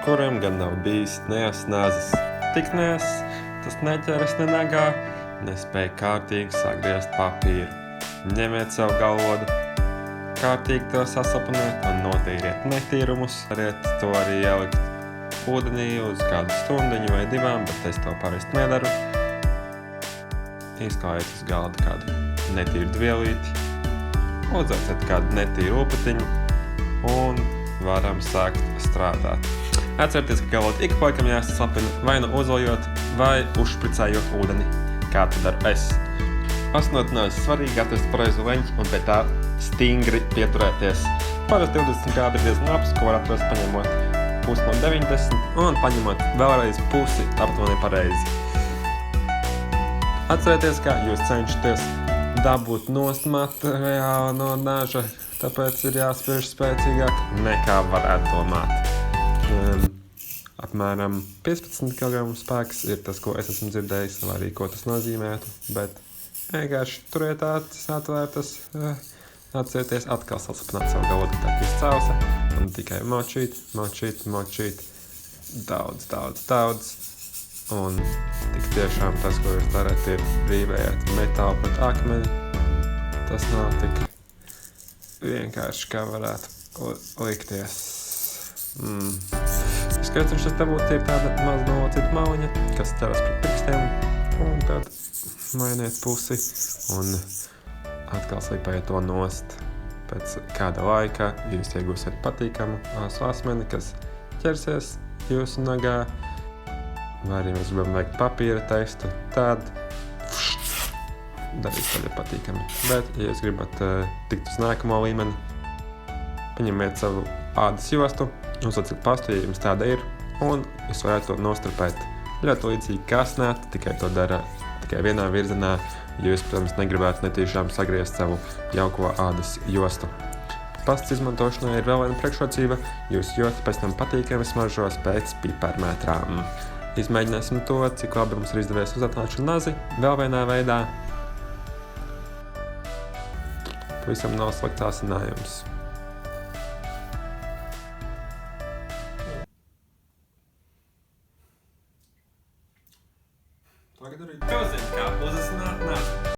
kuram gan nav bijis nejas nazis. Tik nejas, tas neķeras ne negā, nespēja kārtīgi sagriezt papīru. Ņemiet savu galvodu, kārtīgi to sasapunēt un notīriet netīrumus. Variet to arī ielikt ūdenī uz kādu stundiņu vai divām, bet es to parasti nedaru. Izklājiet uz galda kādu netīru dvielīti, uzvērciet kādu netīru upatiņu un varam sākt strādāt. Atcerieties, ka galvot ik pa laikam jāsaslapina vai nu uzvaļot vai uzšpricējot ūdeni, kā to daru es. Pasnotinājums svarīgi atrast pareizu leņķi un pie tā stingri pieturēties. Parasti 20 grādi ir diezgan labs, ko var atrast paņemot pusi no 90 un paņemot vēlreiz pusi aptuveni pareizi. Atcerieties, ka jūs cenšaties dabūt nost materiālu no naža, tāpēc ir jāspiež spēcīgāk nekā varētu domāt. Apmēram 15 kg spēks ir tas, ko es esmu dzirdējis, vai arī ko tas nozīmētu, bet vienkārši turiet acis atvērtas, atcerieties atkal sasapināt savu galvodu, tā kā izcēlsa, un tikai močīt, daudz. Un tik tiešām tas, ko jūs darat, ir rīvējat metālu pret akmeni. Tas nav tik vienkārši, kā varētu likties. Skaidrs, tas te būtu ir tāda maz nolocīta mauņa, kas ķeras pret pirkstiem, un tad mainiet pusi un atkal slipējiet to nost. Pēc kāda laika jūs iegūsiet patīkamu āsu asmeni, kas ķersies jūsu nagā. Vai arī mēs gribam veikt papīra testu, tad darīt tādi patīkami. Bet, ja jūs gribat tikt uz nākamo līmeni, paņemiet savu ādas jostu, uzlieciet pastu, ja jums tāda ir, un jūs varētu to nostrupēt. Ļoti līdzīgi kasnāt, tikai to dara tikai vienā virzienā, ja jūs, protams, negribētu netīšām sagriezt savu jauko ādas jostu. Pastas izmantošanai ir vēl viena priekšrocība, jūsu josta pēc tam patīkami smaržos pēc piparmētrām. Izmēģināsim to, cik labi mums ir izdevies uzatnāt šo nazi vēl vienā veidā. Pavisam nav slikts asinājums. Tagad arī tu zini, kā uzasināt nazi.